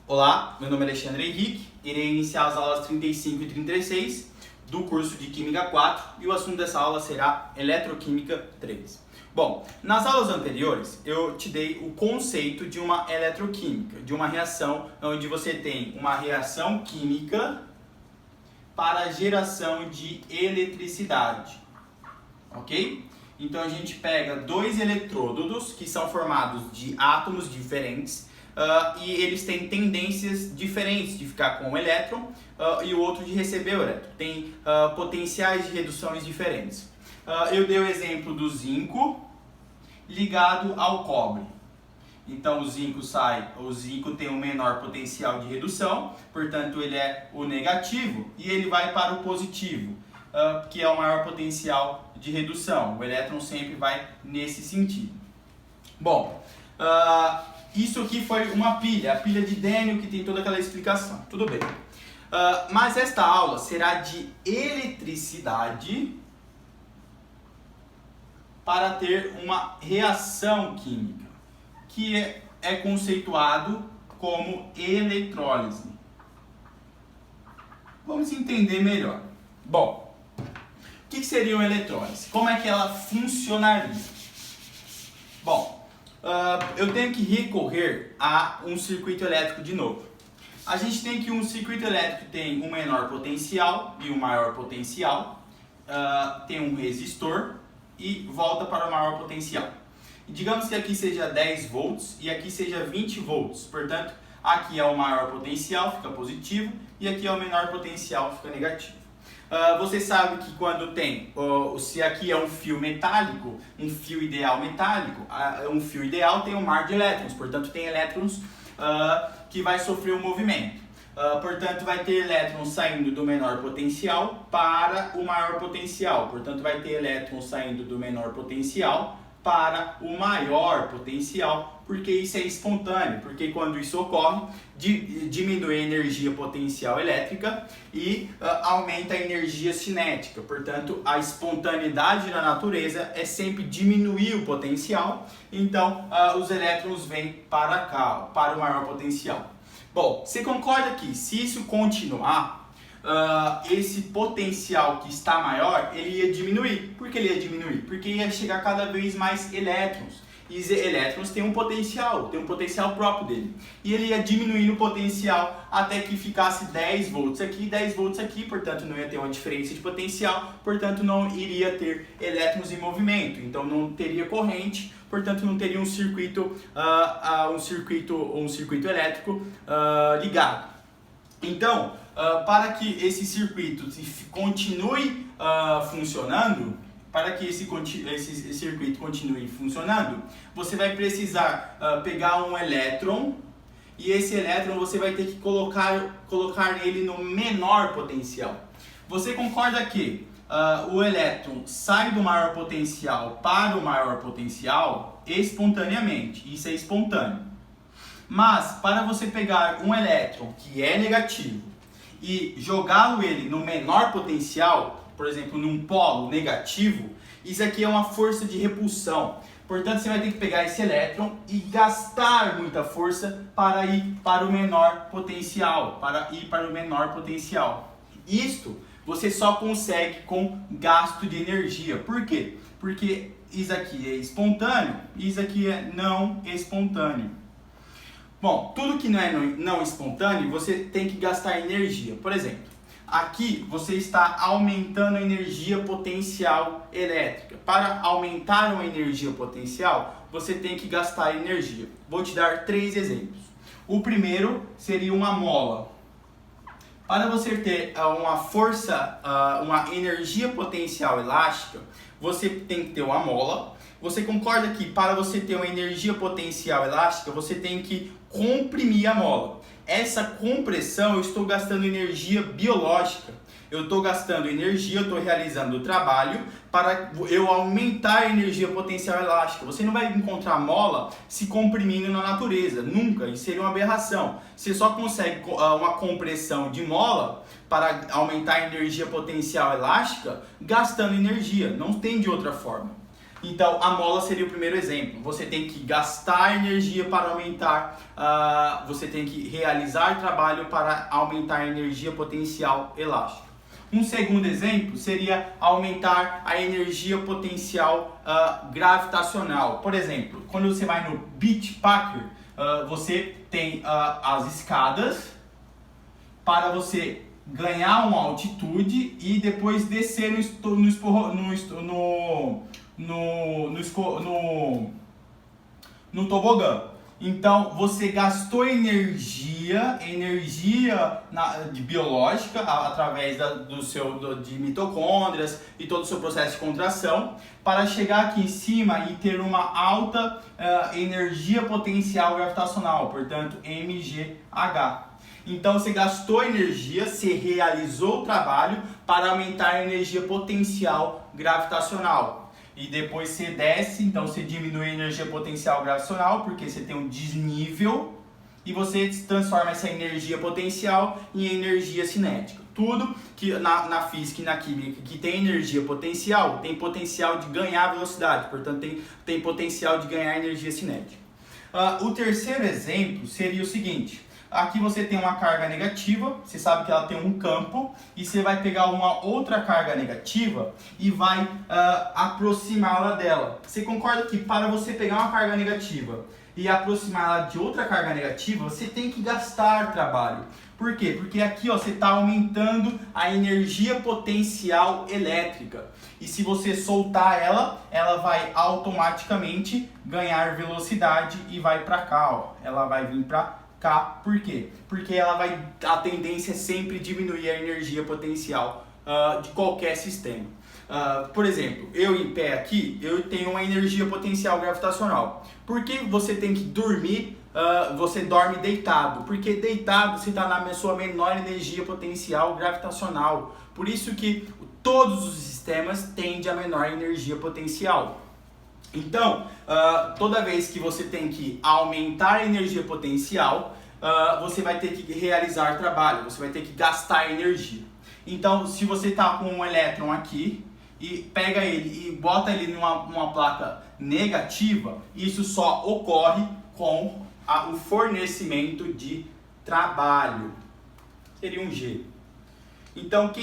Olá, meu nome é Alexandre Henrique, irei iniciar as aulas 35 e 36 do curso de Química 4 e o assunto dessa aula será Eletroquímica 3. Bom, nas aulas anteriores eu te dei o conceito de uma eletroquímica, de uma reação onde você tem uma reação química para a geração de eletricidade, ok? Então a gente pega dois eletródodos que são formados de átomos diferentes e eles têm tendências diferentes de ficar com o elétron e o outro de receber o elétron. Tem potenciais de reduções diferentes. Eu dei o exemplo do zinco ligado ao cobre. Então o zinco tem um menor potencial de redução, portanto ele é o negativo e ele vai para o positivo, que é o maior potencial de redução. O elétron sempre vai nesse sentido. Bom, isso aqui foi uma pilha, a pilha de Daniell, que tem toda aquela explicação. Tudo bem. Mas esta aula será de eletricidade para ter uma reação química, que é conceituado como eletrólise. Vamos entender melhor. Bom, o que seria uma eletrólise? Como é que ela funcionaria? Bom, eu tenho que recorrer a um circuito elétrico de novo. A gente tem que um circuito elétrico que tem um menor potencial e um maior potencial, tem um resistor e volta para o maior potencial. E digamos que aqui seja 10 volts e aqui seja 20 volts, portanto, aqui é o maior potencial, fica positivo, e aqui é o menor potencial, fica negativo. Você sabe que quando tem, se aqui é um fio metálico, um fio ideal metálico, um fio ideal tem um mar de elétrons, portanto tem elétrons que vai sofrer um movimento. Portanto vai ter elétrons saindo do menor potencial para o maior potencial, portanto vai ter elétrons saindo do menor potencial para o maior potencial, porque isso é espontâneo, porque quando isso ocorre, diminui a energia potencial elétrica e aumenta a energia cinética. Portanto, a espontaneidade na natureza é sempre diminuir o potencial, então os elétrons vêm para cá, para o maior potencial. Bom, você concorda que se isso continuar, esse potencial que está maior, ele ia diminuir. Por que ele ia diminuir? Porque ia chegar cada vez mais elétrons. E os elétrons têm um potencial próprio dele. E ele ia diminuir o potencial até que ficasse 10 volts aqui, 10 volts aqui, portanto não ia ter uma diferença de potencial, portanto não iria ter elétrons em movimento, então não teria corrente, portanto não teria um circuito elétrico ligado. Então, para que esse circuito continue funcionando, para que esse circuito continue funcionando, você vai precisar pegar um elétron e esse elétron você vai ter que colocar ele no menor potencial. Você concorda que o elétron sai do maior potencial para o maior potencial espontaneamente, isso é espontâneo. Mas para você pegar um elétron que é negativo e jogá-lo ele no menor potencial, por exemplo, num polo negativo, isso aqui é uma força de repulsão. Portanto, você vai ter que pegar esse elétron e gastar muita força para ir para o menor potencial, Isto você só consegue com gasto de energia. Por quê? Porque isso aqui é espontâneo e isso aqui é não espontâneo. Bom, tudo que não é não espontâneo, você tem que gastar energia. Por exemplo, aqui você está aumentando a energia potencial elétrica. Para aumentar uma energia potencial, você tem que gastar energia. Vou te dar 3 exemplos. O primeiro seria uma mola. Para você ter uma energia potencial elástica, você tem que ter uma mola. Você concorda que para você ter uma energia potencial elástica, você tem que comprimir a mola. Essa compressão, eu estou gastando energia biológica. Eu estou gastando energia, eu estou realizando o trabalho para eu aumentar a energia potencial elástica. Você não vai encontrar mola se comprimindo na natureza, nunca, isso seria uma aberração. Você só consegue uma compressão de mola para aumentar a energia potencial elástica gastando energia, não tem de outra forma. Então, a mola seria o primeiro exemplo. Você tem que gastar energia para aumentar, você tem que realizar trabalho para aumentar a energia potencial elástica. Um segundo exemplo seria aumentar a energia potencial gravitacional. Por exemplo, quando você vai no Beach Packer, você tem as escadas para você ganhar uma altitude e depois descer no tobogã. Então você gastou energia biológica através de mitocôndrias e todo o seu processo de contração para chegar aqui em cima e ter uma alta energia potencial gravitacional, portanto MGH. Então você gastou energia, você realizou o trabalho para aumentar a energia potencial gravitacional. E depois você desce, então você diminui a energia potencial gravitacional, porque você tem um desnível, e você transforma essa energia potencial em energia cinética. Tudo que na física e na química que tem energia potencial, tem potencial de ganhar velocidade, portanto tem potencial de ganhar energia cinética. O terceiro exemplo seria o seguinte. Aqui você tem uma carga negativa, você sabe que ela tem um campo, e você vai pegar uma outra carga negativa e vai aproximá-la dela. Você concorda que para você pegar uma carga negativa e aproximá-la de outra carga negativa, você tem que gastar trabalho. Por quê? Porque aqui você está aumentando a energia potencial elétrica. E se você soltar ela vai automaticamente ganhar velocidade e vai para cá. Ó. Ela vai vir para cá. Por quê? Porque a tendência é sempre diminuir a energia potencial de qualquer sistema. Por exemplo, eu em pé aqui, eu tenho uma energia potencial gravitacional. Por que você tem que dormir, você dorme deitado? Porque deitado você está na sua menor energia potencial gravitacional. Por isso que todos os sistemas tendem a menor energia potencial. Então, toda vez que você tem que aumentar a energia potencial, você vai ter que realizar trabalho, você vai ter que gastar energia. Então, se você está com um elétron aqui e pega ele e bota ele numa placa negativa, isso só ocorre com o fornecimento de trabalho. Seria um G. Então,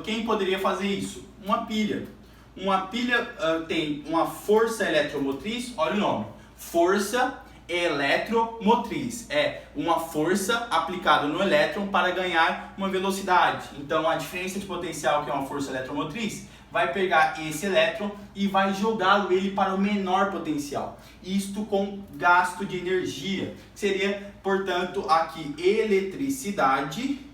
quem poderia fazer isso? Uma pilha. Uma pilha tem uma força eletromotriz, olha o nome, força eletromotriz. É uma força aplicada no elétron para ganhar uma velocidade. Então a diferença de potencial, que é uma força eletromotriz, vai pegar esse elétron e vai jogá-lo ele para o menor potencial. Isto com gasto de energia. Seria, portanto, aqui eletricidade.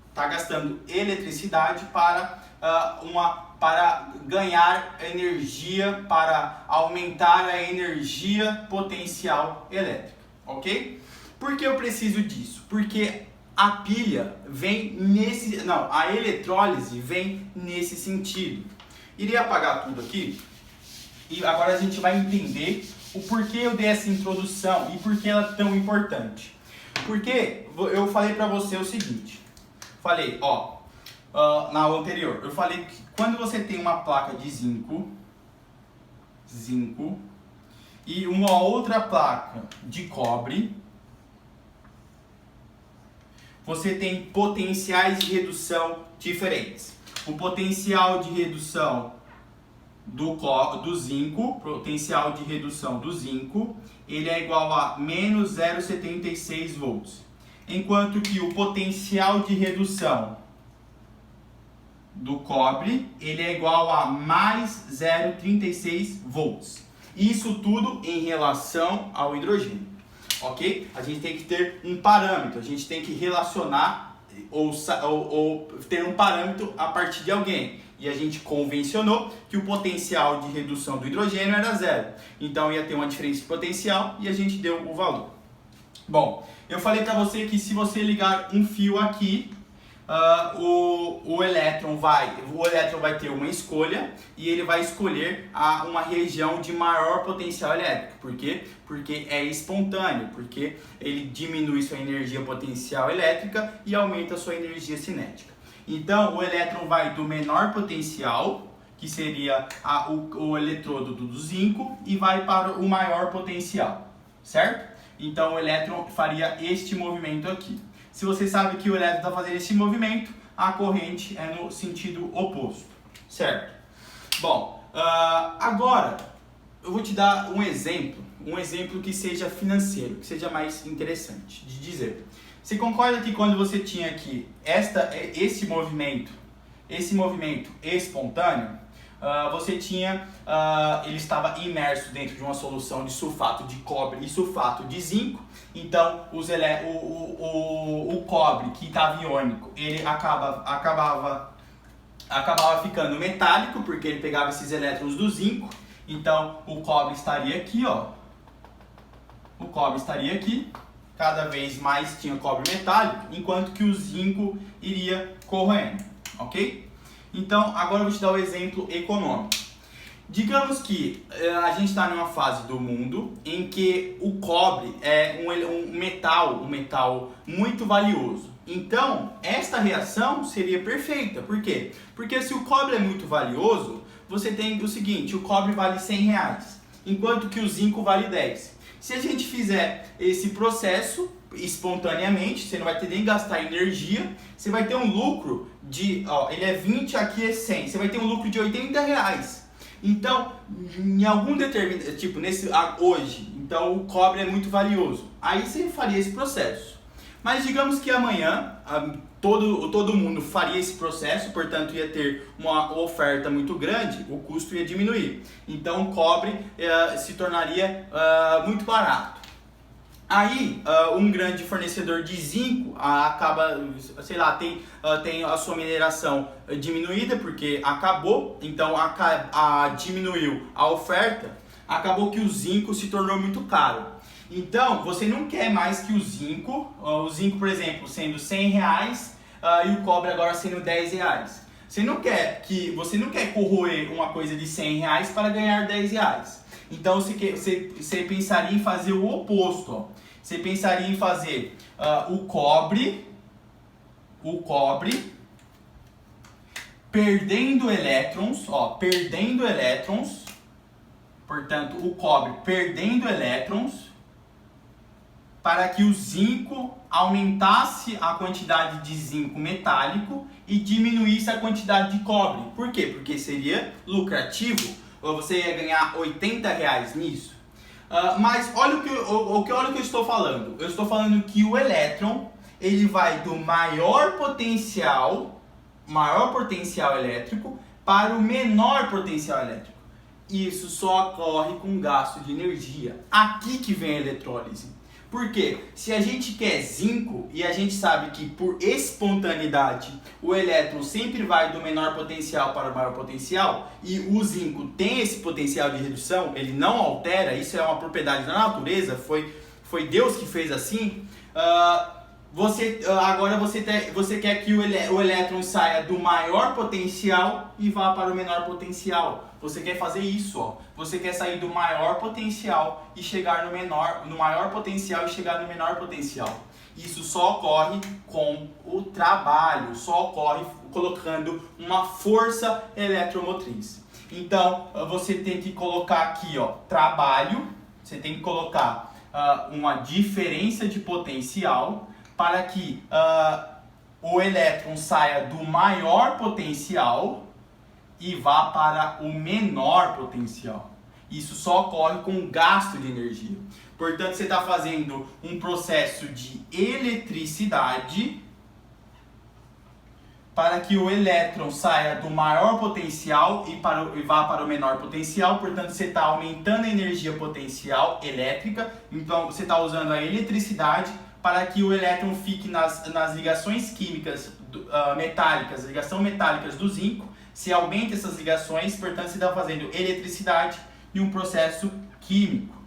Está gastando eletricidade para ganhar energia, para aumentar a energia potencial elétrica, ok? Por que eu preciso disso? Porque a pilha vem a eletrólise vem nesse sentido. Irei apagar tudo aqui e agora a gente vai entender o porquê eu dei essa introdução e por que ela é tão importante. Porque eu falei para você o seguinte. Falei, na aula anterior, eu falei que quando você tem uma placa de zinco e uma outra placa de cobre, você tem potenciais de redução diferentes. O potencial de redução do zinco, ele é igual a menos 0,76 volts. Enquanto que o potencial de redução do cobre, ele é igual a mais 0,36 volts. Isso tudo em relação ao hidrogênio, ok? A gente tem que ter um parâmetro, a gente tem que relacionar ou ter um parâmetro a partir de alguém. E a gente convencionou que o potencial de redução do hidrogênio era zero. Então ia ter uma diferença de potencial e a gente deu o valor. Bom, eu falei para você que se você ligar um fio aqui, o elétron vai ter uma escolha e ele vai escolher uma região de maior potencial elétrico. Por quê? Porque é espontâneo, porque ele diminui sua energia potencial elétrica e aumenta sua energia cinética. Então, o elétron vai do menor potencial que seria o eletrodo do zinco, e vai para o maior potencial, certo? Então o elétron faria este movimento aqui. Se você sabe que o elétron está fazendo esse movimento, a corrente é no sentido oposto, certo? Bom, agora eu vou te dar um exemplo que seja financeiro, que seja mais interessante de dizer. Você concorda que quando você tinha aqui esse movimento espontâneo, você tinha, ele estava imerso dentro de uma solução de sulfato de cobre e sulfato de zinco. Então o cobre que estava iônico, ele acabava ficando metálico, porque ele pegava esses elétrons do zinco. Então o cobre estaria aqui, ó. O cobre estaria aqui. Cada vez mais tinha cobre metálico, enquanto que o zinco iria corroendo, ok? Então, agora eu vou te dar o exemplo econômico. Digamos que a gente está numa fase do mundo em que o cobre é um metal muito valioso. Então, esta reação seria perfeita. Por quê? Porque se o cobre é muito valioso, você tem o seguinte: o cobre vale R$100, enquanto que o zinco vale 10. Se a gente fizer esse processo espontaneamente, você não vai ter nem que gastar energia, você vai ter um lucro de, ele é 20, aqui é 100, você vai ter um lucro de R$80. Então, em algum determinado, tipo, hoje, então o cobre é muito valioso. Aí você faria esse processo. Mas digamos que amanhã todo mundo faria esse processo, portanto ia ter uma oferta muito grande, o custo ia diminuir. Então o cobre se tornaria muito barato. Aí um grande fornecedor de zinco acaba, sei lá, tem a sua mineração diminuída porque acabou, então diminuiu a oferta, acabou que o zinco se tornou muito caro. Então, você não quer mais que o zinco, por exemplo, sendo R$100 e o cobre agora sendo R$10. Você não quer corroer uma coisa de R$100 para ganhar R$10. Então, você pensaria em fazer o oposto. Ó. Você pensaria em fazer o cobre perdendo elétrons, portanto, o cobre perdendo elétrons, para que o zinco aumentasse a quantidade de zinco metálico e diminuísse a quantidade de cobre. Por quê? Porque seria lucrativo, você ia ganhar R$80 nisso. Mas olha o que eu estou falando. Eu estou falando que o elétron, ele vai do maior potencial elétrico para o menor potencial elétrico. Isso só ocorre com gasto de energia. Aqui que vem a eletrólise. Por quê? Se a gente quer zinco e a gente sabe que por espontaneidade o elétron sempre vai do menor potencial para o maior potencial, e o zinco tem esse potencial de redução, ele não altera, isso é uma propriedade da natureza, foi Deus que fez assim. Agora você quer que o elétron saia do maior potencial e vá para o menor potencial. Você quer fazer isso, ó. Você quer sair do maior potencial e chegar no maior potencial e chegar no menor potencial. Isso só ocorre com o trabalho, só ocorre colocando uma força eletromotriz. Então, você tem que colocar aqui, ó, trabalho, você tem que colocar uma diferença de potencial para que o elétron saia do maior potencial e vá para o menor potencial. Isso só ocorre com gasto de energia. Portanto, você está fazendo um processo de eletricidade para que o elétron saia do maior potencial e vá para o menor potencial. Portanto, você está aumentando a energia potencial elétrica. Então, você está usando a eletricidade para que o elétron fique nas ligações químicas metálicas, ligações metálicas do zinco. Se aumenta essas ligações, portanto, você está fazendo eletricidade e um processo químico.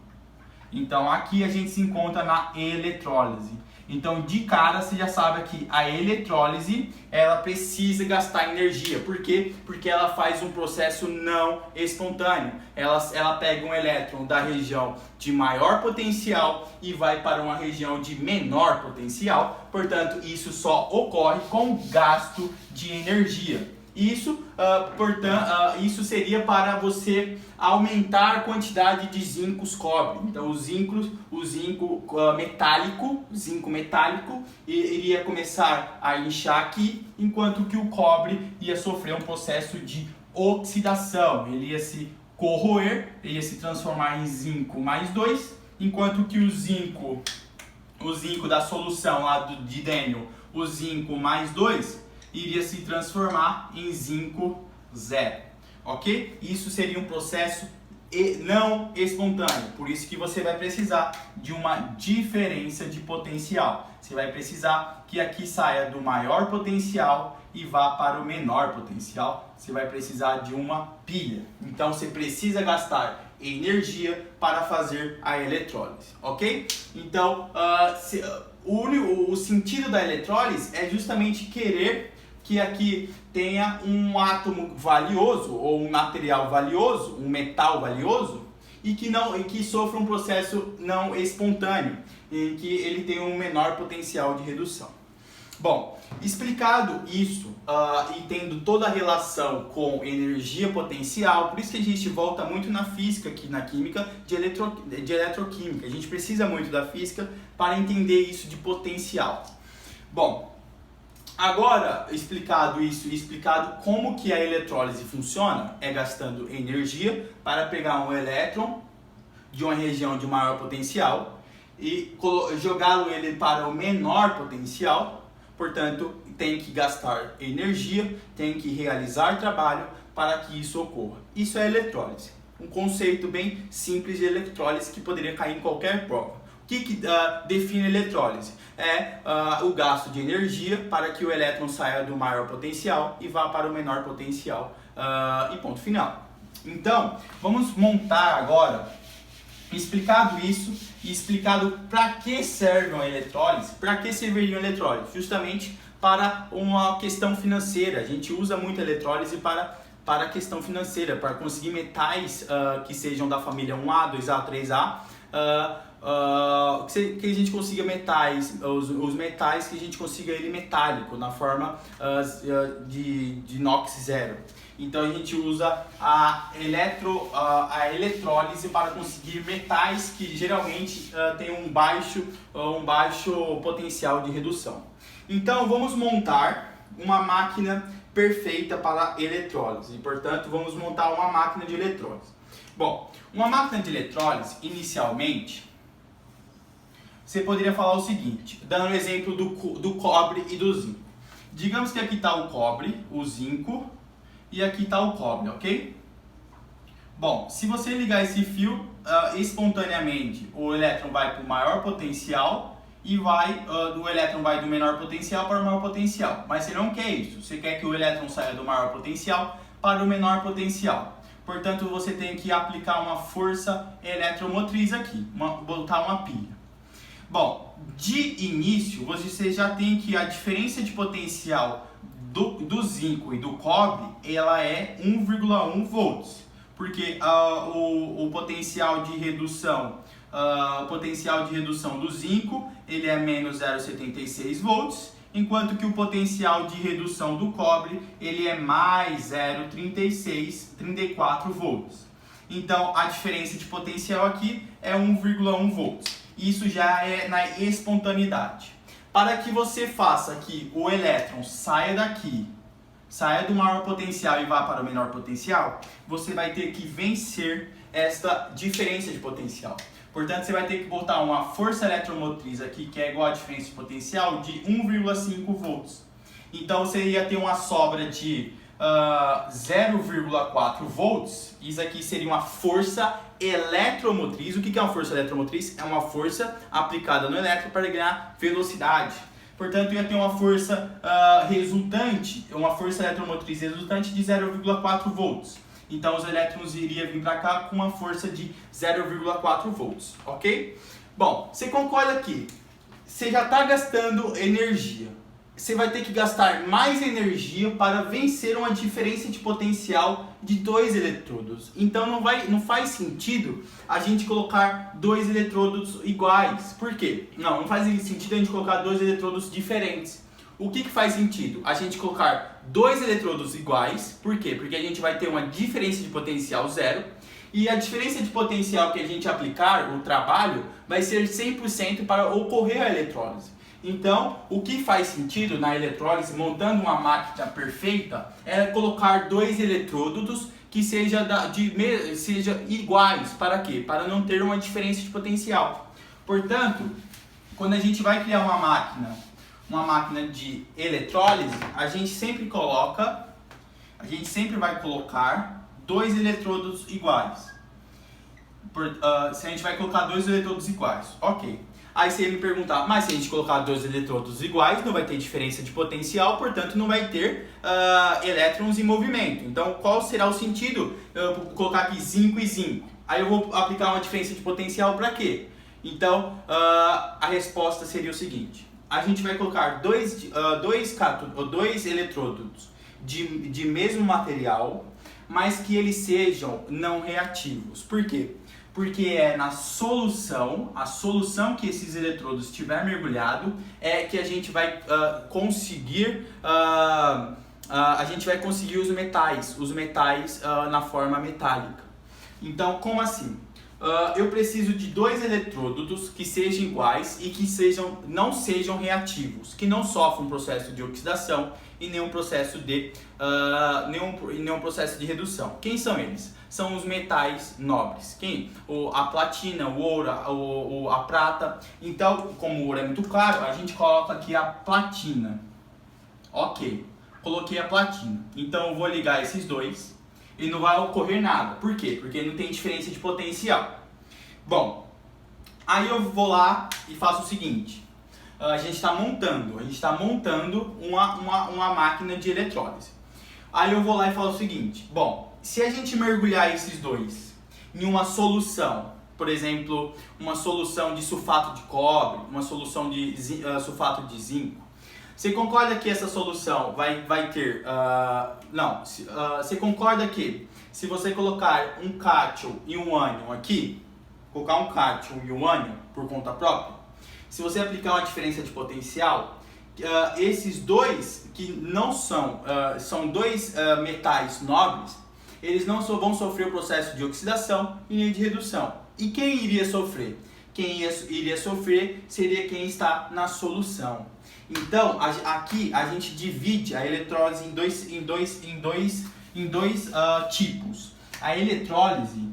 Então, aqui a gente se encontra na eletrólise. Então, de cara, você já sabe que a eletrólise, ela precisa gastar energia. Por quê? Porque ela faz um processo não espontâneo. Ela pega um elétron da região de maior potencial e vai para uma região de menor potencial. Portanto, isso só ocorre com gasto de energia. Isso seria para você aumentar a quantidade de zincos cobre. Então o zinco metálico iria começar a inchar aqui, enquanto que o cobre ia sofrer um processo de oxidação. Ele ia se corroer, ele ia se transformar em zinco mais 2, enquanto que o zinco da solução lá de Daniel, o zinco mais 2, iria se transformar em zinco 0, ok? Isso seria um processo não espontâneo, por isso que você vai precisar de uma diferença de potencial. Você vai precisar que aqui saia do maior potencial e vá para o menor potencial. Você vai precisar de uma pilha. Então você precisa gastar energia para fazer a eletrólise, ok? Então o sentido da eletrólise é justamente querer que aqui tenha um átomo valioso ou um material valioso, um metal valioso, e que sofra um processo não espontâneo, em que ele tenha um menor potencial de redução. Bom, explicado isso e tendo toda a relação com energia potencial, por isso que a gente volta muito na física aqui, na química de eletroquímica. A gente precisa muito da física para entender isso de potencial. Bom, agora explicado isso e explicado como que a eletrólise funciona, é gastando energia para pegar um elétron de uma região de maior potencial e jogá-lo ele para o menor potencial. Portanto, tem que gastar energia, tem que realizar trabalho para que isso ocorra. Isso é eletrólise. Um conceito bem simples de eletrólise que poderia cair em qualquer prova. O que define eletrólise? É o gasto de energia para que o elétron saia do maior potencial e vá para o menor potencial e ponto final. Então, vamos montar agora, explicado isso e explicado para que serve a eletrólise, para que serviria a eletrólise? Justamente para uma questão financeira. A gente usa muito a eletrólise para a questão financeira, para conseguir metais que sejam da família 1A, 2A, 3A, que a gente consiga metais, os metais que a gente consiga ele metálico, na forma de inox 0. Então a gente usa a eletrólise para conseguir metais que geralmente têm um baixo potencial de redução. Então vamos montar uma máquina perfeita para eletrólise. E, portanto, vamos montar uma máquina de eletrólise. Bom, uma máquina de eletrólise, inicialmente, você poderia falar o seguinte, dando o exemplo do cobre e do zinco. Digamos que aqui está o cobre, o zinco, e aqui está o cobre, ok? Bom, se você ligar esse fio, espontaneamente o elétron vai para o maior potencial e o elétron vai do menor potencial para o maior potencial. Mas você não quer isso, você quer que o elétron saia do maior potencial para o menor potencial. Portanto, você tem que aplicar uma força eletromotriz aqui, botar uma pilha. Bom, de início, você já tem que a diferença de potencial do zinco e do cobre, ela é 1,1 volts, porque o potencial de redução do zinco ele é menos 0,76 volts, enquanto que o potencial de redução do cobre ele é mais 0,34 volts. Então a diferença de potencial aqui é 1,1 volts. Isso já é na espontaneidade. Para que você faça que o elétron saia do maior potencial e vá para o menor potencial, você vai ter que vencer esta diferença de potencial. Portanto, você vai ter que botar uma força eletromotriz aqui, que é igual a diferença de potencial, de 1,5 volts. Então, você ia ter uma sobra de 0,4 volts. Isso aqui seria uma força eletromotriz. O que é uma força eletromotriz? É uma força aplicada no elétron para ganhar velocidade. Portanto, ia ter uma força uma força eletromotriz resultante de 0,4 volts. Então, os elétrons iriam vir para cá com uma força de 0,4 volts, ok? Bom, você concorda aqui, você já está gastando energia. Você vai ter que gastar mais energia para vencer uma diferença de potencial de 2 eletrodos. Então não faz sentido a gente colocar 2 eletrodos iguais. Por quê? Não faz sentido a gente colocar 2 eletrodos diferentes. o que faz sentido? A gente colocar dois eletrodos iguais, por quê? Porque a gente vai ter uma diferença de potencial zero, e a diferença de potencial que a gente aplicar, o trabalho, vai ser 100% para ocorrer a eletrólise. Então, o que faz sentido na eletrólise, montando uma máquina perfeita, é colocar dois eletrodos que seja iguais. Para quê? Para não ter uma diferença de potencial. Portanto, quando a gente vai criar uma máquina de eletrólise, a gente sempre vai colocar dois eletrodos iguais. Se a gente vai colocar dois eletrodos iguais, ok. Aí se ele me perguntar, mas se a gente colocar dois eletrodos iguais, não vai ter diferença de potencial, portanto não vai ter elétrons em movimento. Então qual será o sentido? Eu vou colocar aqui zinco e zinco. Aí eu vou aplicar uma diferença de potencial para quê? Então a resposta seria o seguinte: a gente vai colocar dois eletrodos de mesmo material, mas que eles sejam não reativos. Por quê? Porque é na solução, a solução que esses eletrodos estiver mergulhado, é que a gente vai conseguir os metais na forma metálica. Então, como assim? Eu preciso de dois eletrodos que sejam iguais e que não sejam reativos, que não sofram um processo de oxidação e nenhum processo de redução. Quem são eles? São os metais nobres. A platina, o ouro, a prata. Então, como o ouro é muito claro, a gente coloca aqui a platina. Ok, coloquei a platina. Então eu vou ligar esses dois e não vai ocorrer nada. Por quê? Porque não tem diferença de potencial. Bom, aí eu vou lá e faço o seguinte. A gente está montando uma máquina de eletrólise. Aí eu vou lá e falo o seguinte: bom, se a gente mergulhar esses dois em uma solução, por exemplo, uma solução de sulfato de cobre, uma solução de sulfato de zinco, você concorda que essa solução vai ter... você concorda que se você colocar um cátion e um ânion aqui, colocar um cátion e um ânion por conta própria, se você aplicar uma diferença de potencial, esses dois que não são dois metais nobres, eles não vão sofrer o processo de oxidação e nem de redução. E quem iria sofrer? Quem iria sofrer seria quem está na solução. Então, aqui a gente divide a eletrólise em dois tipos. A eletrólise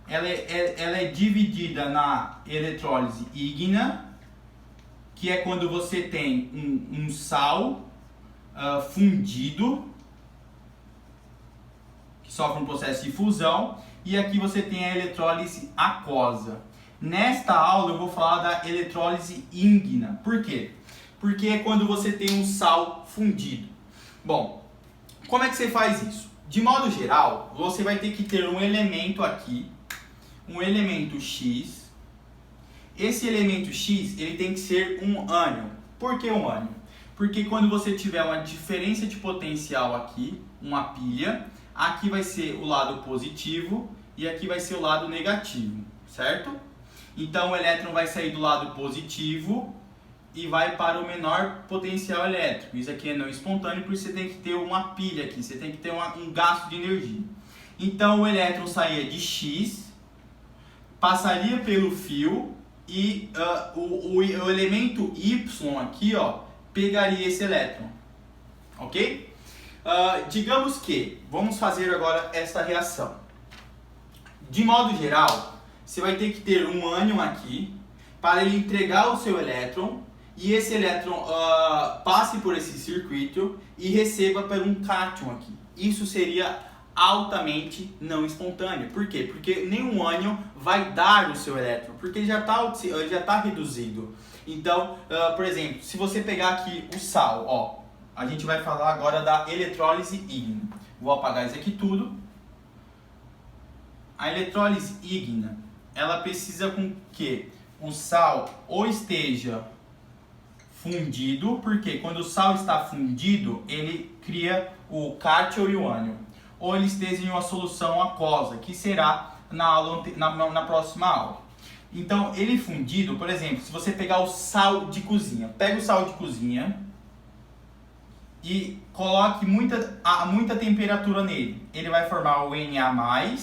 ela é dividida na eletrólise ígnea, que é quando você tem um sal fundido, que sofre um processo de fusão, e aqui você tem a eletrólise aquosa. Nesta aula eu vou falar da eletrólise ígnea. Por quê? Porque é quando você tem um sal fundido. Bom, como é que você faz isso? De modo geral, você vai ter que ter um elemento aqui, um elemento X. Esse elemento X, ele tem que ser um ânion. Por que um ânion? Porque quando você tiver uma diferença de potencial aqui, uma pilha, aqui vai ser o lado positivo e aqui vai ser o lado negativo, certo? Então o elétron vai sair do lado positivo e vai para o menor potencial elétrico. Isso aqui é não espontâneo, porque você tem que ter uma pilha aqui, você tem que ter um gasto de energia. Então o elétron saía de X, passaria pelo fio e o elemento Y aqui, ó, pegaria esse elétron, ok? Digamos que, vamos fazer agora esta reação. De modo geral, você vai ter que ter um ânion aqui para ele entregar o seu elétron e esse elétron passe por esse circuito e receba por um cátion aqui. Isso seria altamente não espontâneo. Por quê? Porque nenhum ânion vai dar o seu elétron, porque ele já está reduzido. Então, por exemplo, se você pegar aqui o sal, ó, a gente vai falar agora da eletrólise ígnea. Vou apagar isso aqui tudo. A eletrólise ígnea, ela precisa com que o sal ou esteja fundido, porque quando o sal está fundido, ele cria o cátion e o ânion. Ou ele esteja em uma solução aquosa, que será na próxima aula. Então, ele fundido, por exemplo, se você pegar o sal de cozinha, pega o sal de cozinha e coloque muita temperatura nele. Ele vai formar o Na+,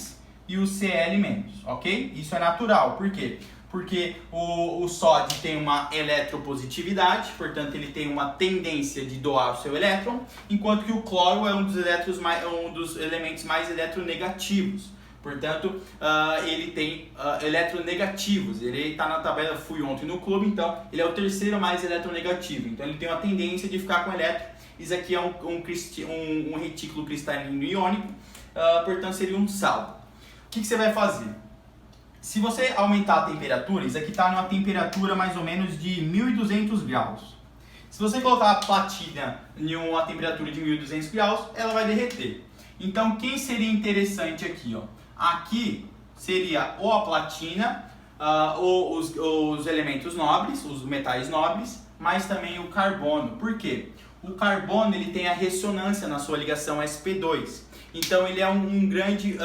e o Cl-, ok? Isso é natural, por quê? Porque o sódio tem uma eletropositividade, portanto ele tem uma tendência de doar o seu elétron, enquanto que o cloro é um dos elementos mais eletronegativos. Portanto, ele tem eletronegativos. Ele está na tabela, fui ontem no clube, então ele é o terceiro mais eletronegativo. Então ele tem uma tendência de ficar com elétron. Isso aqui é um retículo cristalino iônico, portanto seria um sal. O que você vai fazer? Se você aumentar a temperatura, isso aqui está numa temperatura mais ou menos de 1200 graus. Se você colocar a platina em uma temperatura de 1200 graus, ela vai derreter. Então, quem seria interessante aqui? Ó? Aqui seria ou a platina, ou os elementos nobres, os metais nobres, mas também o carbono. Por quê? O carbono ele tem a ressonância na sua ligação sp2. Então ele é um grande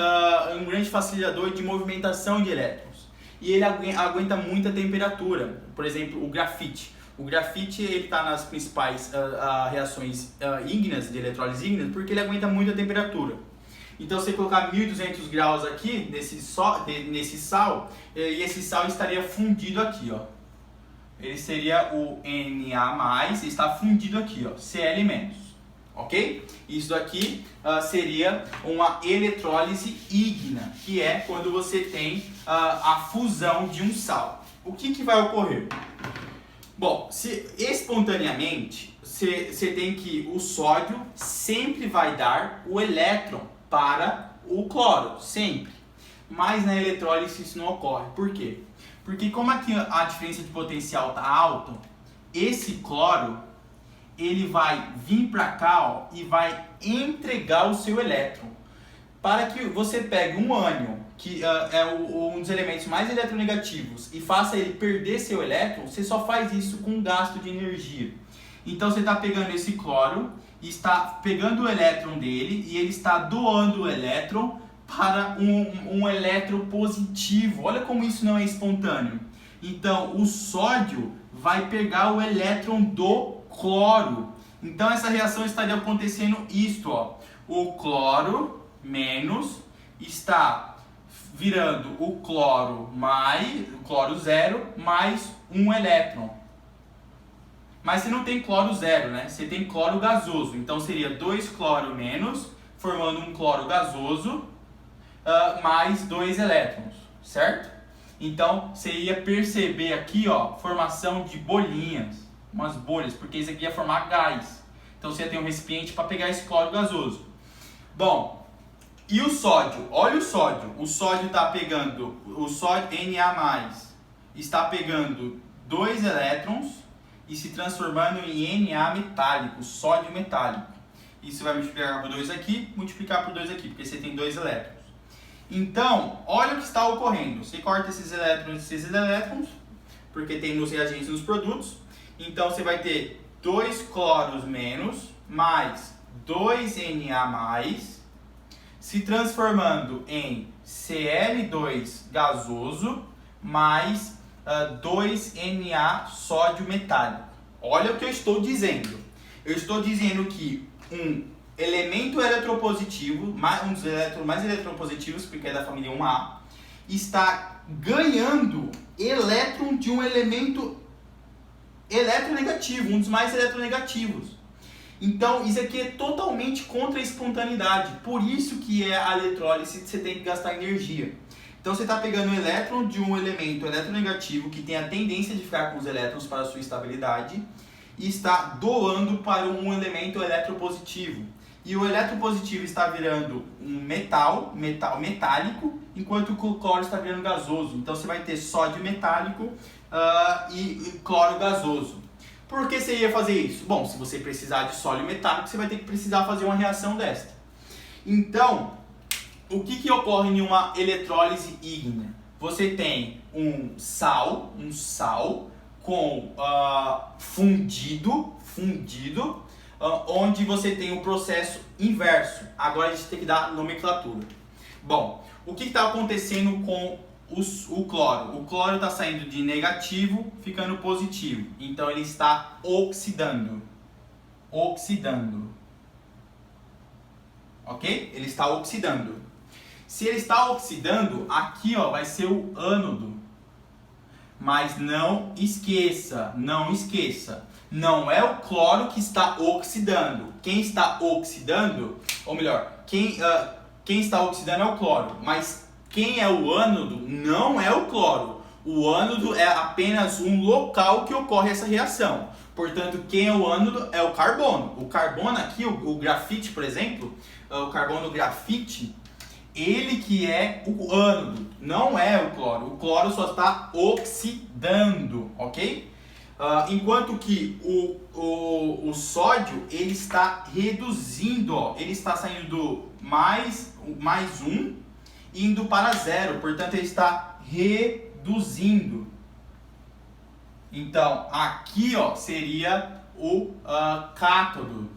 facilitador de movimentação de elétrons. E ele aguenta muita temperatura. Por exemplo, o grafite. O grafite está nas principais reações ígneas, de eletrólise ígnea, porque ele aguenta muita temperatura. Então, se você colocar 1200 graus aqui, nesse sal, e esse sal estaria fundido aqui, ó. Ele seria o Na+, está fundido aqui, ó, Cl-. Ok? Isso aqui seria uma eletrólise ígnea, que é quando você tem a fusão de um sal. O que vai ocorrer? Bom, espontaneamente, você tem que o sódio sempre vai dar o elétron para o cloro, sempre. Mas na eletrólise isso não ocorre. Por quê? Porque como aqui a diferença de potencial está alta, esse cloro ele vai vir para cá, ó, e vai entregar o seu elétron. Para que você pegue um ânion, que é um dos elementos mais eletronegativos, e faça ele perder seu elétron, você só faz isso com gasto de energia. Então você está pegando esse cloro, está pegando o elétron dele, e ele está doando o elétron para um elétron positivo. Olha como isso não é espontâneo. Então o sódio vai pegar o elétron do cloro. Então essa reação estaria acontecendo isto, ó. O cloro menos está virando o cloro zero mais um elétron. Mas você não tem cloro zero, né? Você tem cloro gasoso. Então seria 2 cloro menos, formando um cloro gasoso, mais 2 elétrons, certo? Então você ia perceber aqui, ó, formação de bolinhas, umas bolhas, porque isso aqui ia formar gás. Então você ia ter um recipiente para pegar esse cloro gasoso. Bom, e o sódio? Olha o sódio. O sódio está pegando, o sódio Na+, está pegando 2 elétrons e se transformando em Na metálico, sódio metálico. Isso vai multiplicar por 2 aqui, multiplicar por 2 aqui, porque você tem 2 elétrons. Então, olha o que está ocorrendo. Você corta esses elétrons, porque tem nos reagentes e nos produtos. Então, você vai ter 2 cloros menos, mais 2 Na+, se transformando em Cl2 gasoso, mais 2 Na sódio metálico. Olha o que eu estou dizendo. Eu estou dizendo que um elemento eletropositivo, um dos elétrons mais eletropositivos, porque é da família 1A, está ganhando elétron de um elemento eletronegativo, um dos mais eletronegativos. Então, isso aqui é totalmente contra a espontaneidade. Por isso que a eletrólise você tem que gastar energia. Então, você está pegando o elétron de um elemento eletronegativo que tem a tendência de ficar com os elétrons para a sua estabilidade e está doando para um elemento eletropositivo. E o eletropositivo está virando um metal metálico, enquanto o cloro está virando gasoso. Então você vai ter sódio metálico e cloro gasoso. Por que você ia fazer isso? Bom, se você precisar de sódio metálico, você vai ter que precisar fazer uma reação desta. Então, o que ocorre em uma eletrólise ígnea? Você tem um sal com fundido, onde você tem o processo inverso. Agora a gente tem que dar nomenclatura. Bom, o que está acontecendo com o cloro? O cloro está saindo de negativo, ficando positivo. Então ele está oxidando. Oxidando. Ok? Ele está oxidando. Se ele está oxidando, aqui ó, vai ser o ânodo. Mas não esqueça, não é o cloro que está oxidando. Quem está oxidando, ou melhor, quem está oxidando é o cloro. Mas quem é o ânodo não é o cloro. O ânodo é apenas um local que ocorre essa reação. Portanto, quem é o ânodo é o carbono. O carbono aqui, o grafite, por exemplo, o carbono grafite, ele que é o ânodo, não é o cloro. O cloro só está oxidando, ok? Enquanto que o sódio, ele está reduzindo, ó, ele está saindo do mais 1 indo para 0, portanto ele está reduzindo. Então, aqui ó, seria o cátodo.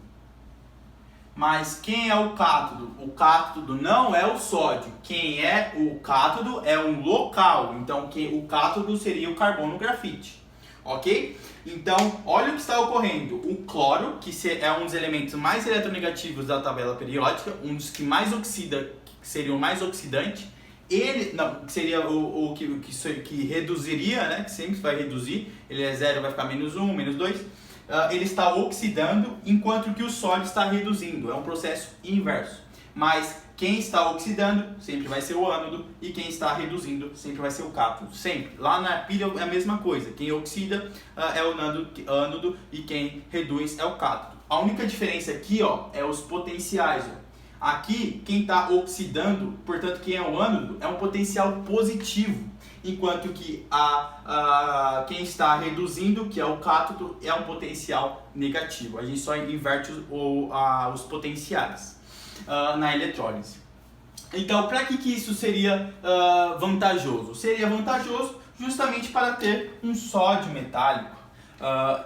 Mas quem é o cátodo? O cátodo não é o sódio. Quem é o cátodo é um local. Então, o cátodo seria o carbono grafite. Ok? Então, olha o que está ocorrendo. O cloro, que é um dos elementos mais eletronegativos da tabela periódica, um dos que mais oxida, que seria o mais oxidante, ele não, seria o que reduziria, né? Que sempre vai reduzir. Ele é 0, vai ficar menos 1, menos 2. Ele está oxidando, enquanto que o sódio está reduzindo. É um processo inverso. Mas quem está oxidando sempre vai ser o ânodo e quem está reduzindo sempre vai ser o cátodo. Sempre. Lá na pilha é a mesma coisa. Quem oxida é o ânodo e quem reduz é o cátodo. A única diferença aqui ó, é os potenciais. Ó. Aqui, quem está oxidando, portanto, quem é o ânodo, é um potencial positivo. Enquanto que quem está reduzindo, que é o cátodo, é um potencial negativo. A gente só inverte os potenciais na eletrólise. Então, para que isso seria vantajoso? Seria vantajoso justamente para ter um sódio metálico.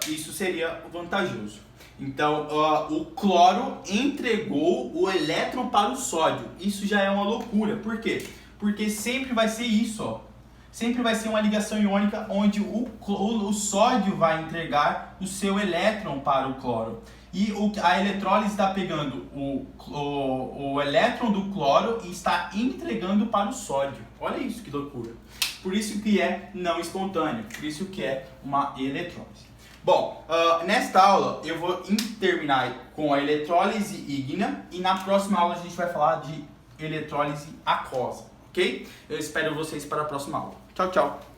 Isso seria vantajoso. Então, o cloro entregou o elétron para o sódio. Isso já é uma loucura. Por quê? Porque sempre vai ser isso, ó. Sempre vai ser uma ligação iônica onde o sódio vai entregar o seu elétron para o cloro. E a eletrólise está pegando o elétron do cloro e está entregando para o sódio. Olha isso, que loucura. Por isso que é não espontâneo, por isso que é uma eletrólise. Bom, nesta aula eu vou terminar com a eletrólise ígnea e na próxima aula a gente vai falar de eletrólise aquosa. Ok? Eu espero vocês para a próxima aula. Tchau, tchau!